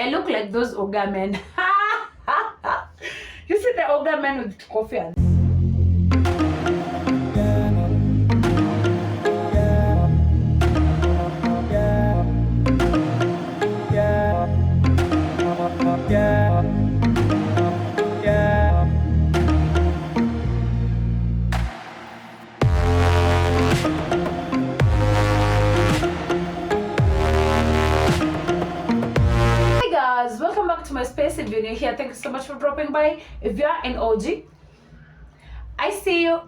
I look like those Oga men. You see the Oga men with coffee and welcome back to my space. If you're new here, thank you so much for dropping by. If you're an OG, I see you,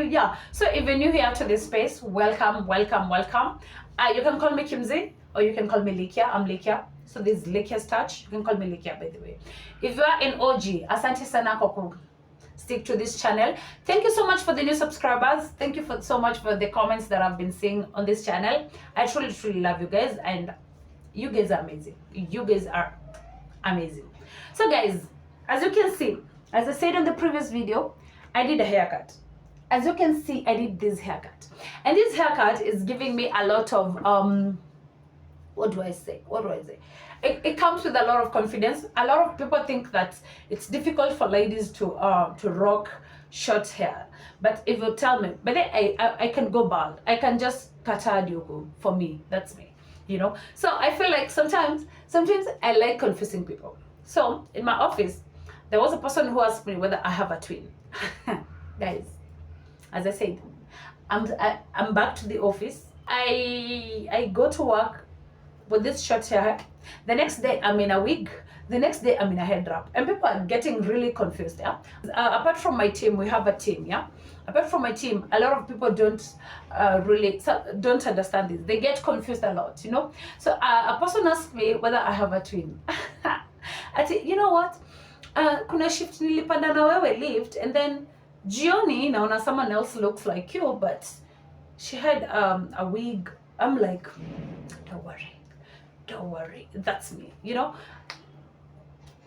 yeah. So if you're new here to this space, welcome. You can call me Kimzi or you can call me Likia. I'm Likia, so this is Likia's touch. You can call me Likia, by the way. If you're an OG, asante sana kwa stick to this channel. Thank you so much for the new subscribers. Thank you so much for the comments that I've been seeing on this channel. I truly love you guys, and you guys are amazing. You guys are amazing. So guys, as you can see, as I said in the previous video, I did a haircut. As you can see, I did this haircut, and this haircut is giving me a lot of what do I say? It comes with a lot of confidence. A lot of people think that it's difficult for ladies to rock short hair, but if you tell me, but I can go bald. I can just kata dioku. For me, that's me. You know, so I feel like sometimes I like confusing people. So in my office, there was a person who asked me whether I have a twin. Guys, as I said, I'm back to the office. I go to work with this short hair. The next day I'm in a wig. The next day I'm in a head wrap, and people are getting really confused. Yeah. Apart from my team, we have a team. Yeah. Apart from my team, a lot of people don't understand this. They get confused a lot, you know. So a person asked me whether I have a twin. I said, you know what? Kuna shift nilipanda na wewe lift, and then jioni naona someone else looks like you, but she had a wig. I'm like, don't worry, that's me, you know.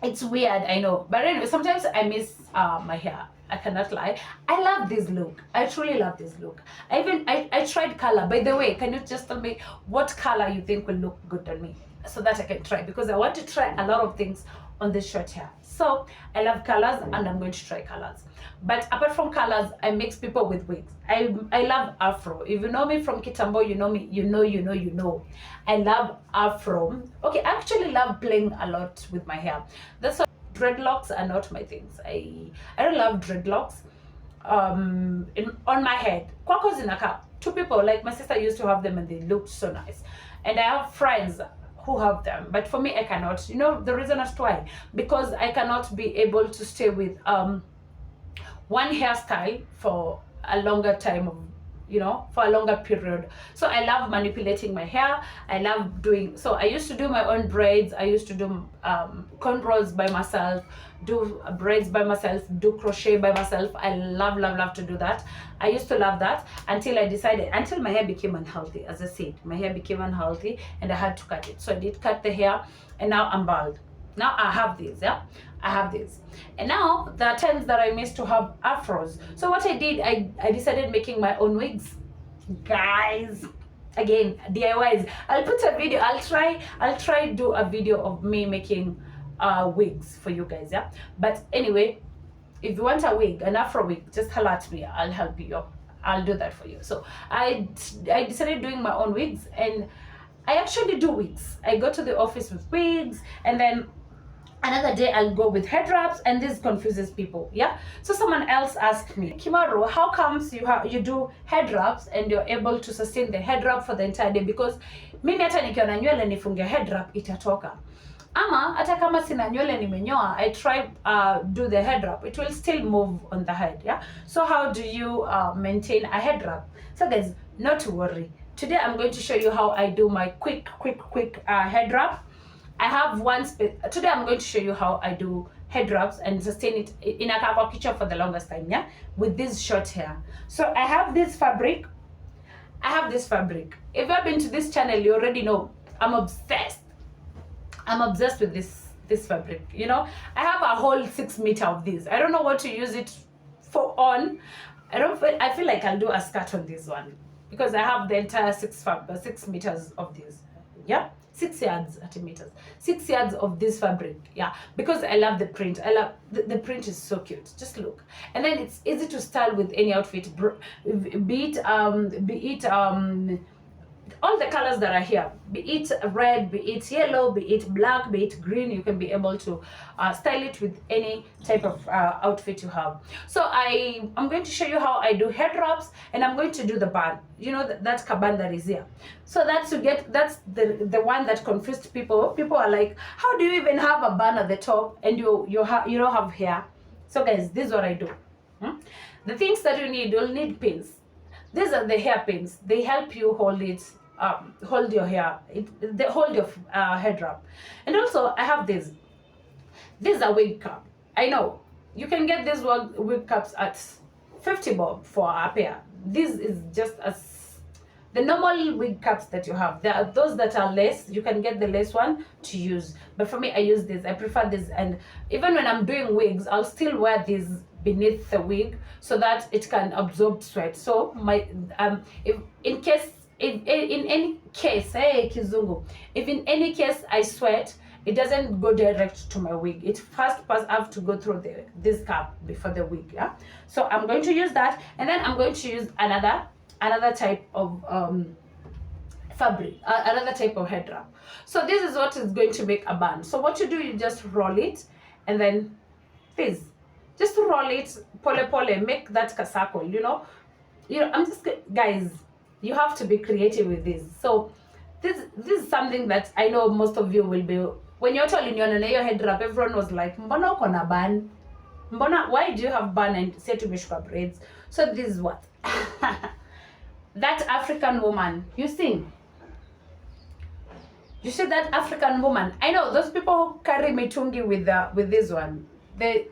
It's weird, I know, but anyway, sometimes I miss my hair. I cannot lie. I love this look. I truly love this look. I tried color. By the way, can you just tell me what color you think will look good on me, so that I can try, because I want to try a lot of things on this short hair. So I love colors, and I'm going to try colors. But apart from colors, I mix people with wigs. I love afro. If you know me from Kitambo, you know me. You know. I love afro. Okay, I actually love playing a lot with my hair. That's why dreadlocks are not my things. I don't love dreadlocks on my head. Kwako zinaka. Two people, like my sister used to have them, and they looked so nice. And I have friends who have them, but for me, I cannot. You know the reason as to why? Because I cannot be able to stay with one hairstyle for a longer time of, you know, for a longer period. So I love manipulating my hair. I love doing, so I used to do my own braids. I used to do cornrows by myself, do braids by myself, do crochet by myself. I love to do that. I used to love that until my hair became unhealthy. As I said, my hair became unhealthy and I had to cut it. So I did cut the hair, and now I'm bald. Now I have this, yeah, I have this. And now there are times that I miss to have afros. So what I did, I decided making my own wigs. Guys, again, DIYs. I'll put a video, I'll try do a video of me making wigs for you guys, yeah. But anyway, if you want a wig, an afro wig, just holler at me, I'll help you. I'll do that for you. So I decided doing my own wigs, and I actually do wigs. I go to the office with wigs, and then another day I'll go with head wraps, and this confuses people, yeah. So someone else asked me, Kimaru, how comes you do head wraps and you're able to sustain the head wrap for the entire day? Because mimi hata nikiwa na nywele nifunge head wrap itatoka, ama hata kama sina nywele nimenyoa, I try do the head wrap, it will still move on the head, yeah. So how do you maintain a head wrap? So guys, not to worry. Today I'm going to show you how I do my quick head wrap. I have today I'm going to show you how I do head wraps and sustain it in a kakwa kitchen for the longest time, yeah, with this short hair. So I have this fabric. If you've been to this channel, you already know I'm obsessed with this fabric, you know. I have a whole 6 meters of this. I don't know what to use it for on. I feel like I'll do a skirt on this one, because I have the entire 6 meters of this, yeah. 6 yards centimeters, 6 yards of this fabric, yeah, because I love the print. I love the print is so cute. Just look, and then it's easy to style with any outfit, be it all the colors that are here, be it red, be it yellow, be it black, be it green. You can be able to style it with any type of outfit you have. So I'm going to show you how I do head wraps, and I'm going to do the band, you know, that kaban that is here. So that's the one that confused people. People are like, how do you even have a band at the top and you don't have hair? So guys, this is what I do. The things that you'll need pins. These are the hair pins. They help you hold it, hold your hair. They hold your head wrap. And also, I have this. These are wig cap. I know you can get these wig caps at 50 bob for a pair. This is just the normal wig caps that you have. There are those that are lace. You can get the lace one to use. But for me, I use this. I prefer this. And even when I'm doing wigs, I'll still wear these beneath the wig so that it can absorb sweat. So if in any case, hey kizungu, if in any case I sweat, it doesn't go direct to my wig. It first have to go through this cap before the wig. Yeah. So I'm going to use that, and then I'm going to use another type of fabric, another type of head wrap. So this is what is going to make a band. So what you do, you just roll it, and then this. Just roll it, pole, make that circle, you know. I'm just, guys, you have to be creative with this. So this is something that I know most of you will be, when you're telling your head wrap, everyone was like, mbona uko na bun? Mbona, why do you have bun and say to meshwa braids? So this is what, that African woman, you see that African woman. I know those people who carry mitungi with this one.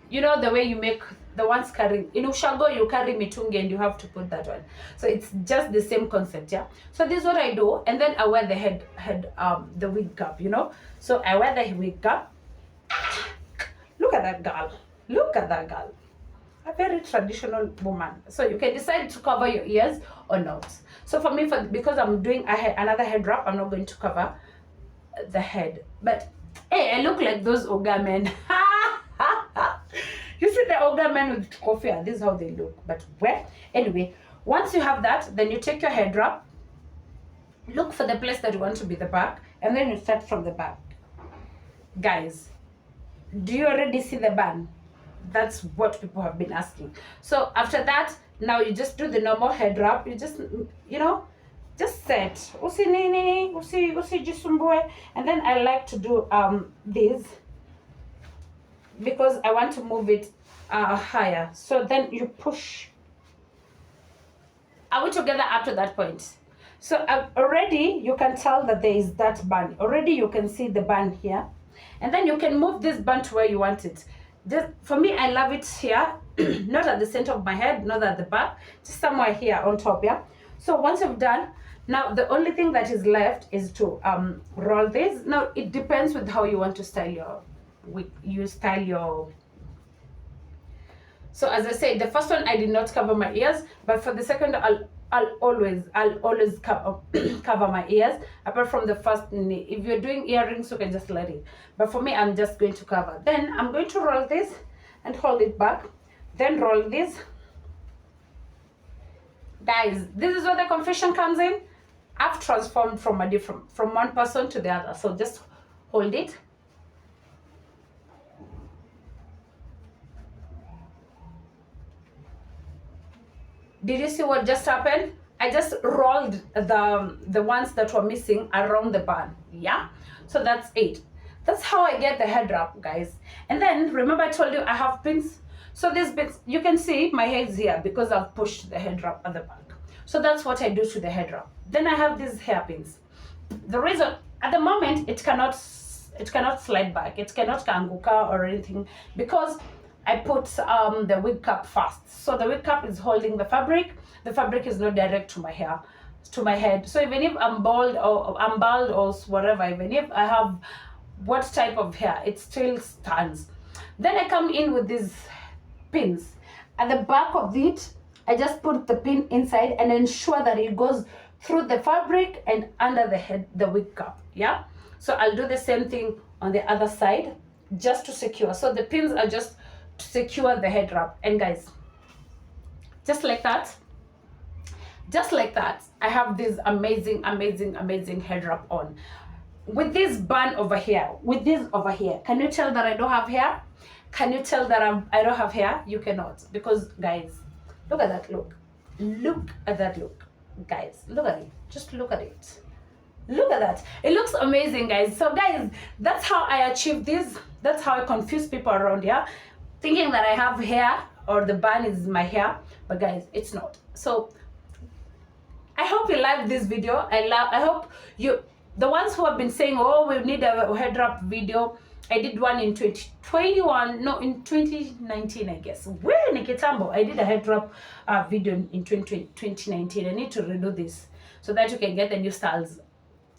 You know the way you make the ones carrying in Ushago, you carry mitungi and you have to put that one. So it's just the same concept, yeah. So this is what I do, and then I wear the the wig cap, you know. So I wear the wig cap. Look at that girl. Look at that girl. A very traditional woman. So you can decide to cover your ears or not. So for me, because I'm doing another head wrap, I'm not going to cover the head. But hey, I look like those Oga men. You see the Oga men with coffee, and this is how they look. But well, anyway, once you have that, then you take your head wrap, look for the place that you want to be the back, and then you start from the back. Guys, do you already see the band? That's what people have been asking. So after that, now you just do the normal head wrap. You just, you know, just set. Usi nini, usi jisumbue. And then I like to do this, because I want to move it higher. So then you push. Are we together up to that point? So already you can tell that there is that band. Already you can see the band here. And then you can move this band to where you want it. Just, for me, I love it here, not at the center of my head, not at the back, just somewhere here on top, yeah? So once you've done, now the only thing that is left is to roll this. Now it depends with how you want to style your wig. So as I said, the first one I did not cover my ears, but for the second I'll always cover my ears, apart from the first. If you're doing earrings, you can just let it, but for me, I'm just going to cover. Then I'm going to roll this and hold it back, then roll this. Guys, this is where the confusion comes in. I've transformed from one person to the other, so just hold it. Did you see what just happened? I just rolled the ones that were missing around the bun. Yeah, so that's it. That's how I get the head wrap, guys. And then remember I told you I have pins. So these bits, you can see my head's here because I've pushed the head wrap at the back. So that's what I do to the head wrap. Then I have these hairpins. The reason at the moment it cannot slide back, it cannot kanguka or anything, because I put the wig cap first. So the wig cap is holding the fabric. The fabric is not direct to my hair, to my head. So even if I'm bald or whatever, even if I have what type of hair, it still stands. Then I come in with these pins. At the back of it, I just put the pin inside and ensure that it goes through the fabric and under the head, the wig cap. Yeah. So I'll do the same thing on the other side just to secure. So the pins are just to secure the head wrap. And guys, just like that, I have this amazing head wrap on. With this bun over here, can you tell that I don't have hair? Can you tell that I don't have hair? You cannot, because guys, look at that look. Look at that look, guys. Look at it. Just look at it. Look at that. It looks amazing, guys. So guys, that's how I achieve this. That's how I confuse people around here, thinking that I have hair or the bun is my hair, but guys, it's not. So I hope you liked this video. I hope you, the ones who have been saying, oh, we need a head wrap video. I did one in 2021, no, in 2019, I guess. Where in Kitambo, I did a head wrap video in 2019. I need to redo this so that you can get the new styles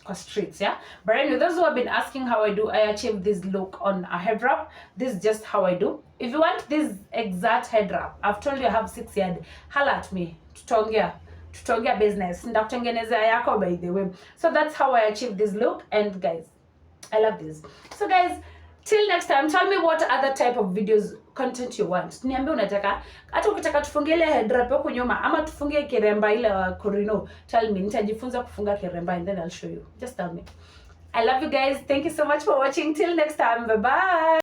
or streets, yeah. But anyway, those who have been asking how I do, I achieve this look on a head wrap. This is just how I do. If you want this exact head wrap, I've told you I have 6 yards. Holla at me. Tutongia business. Ndakutengeneza yako, by the way. So that's how I achieve this look. And guys, I love this. So guys, till next time, tell me what other type of videos content you want. Niambie unataka, hata ukitaka tufungie ile head wrap huko nyuma ama tufungie kiremba ile wa Corino, tell me, nitajifunza kufunga kiremba and then I'll show you. Just tell me. I love you guys. Thank you so much for watching. Till next time. Bye bye.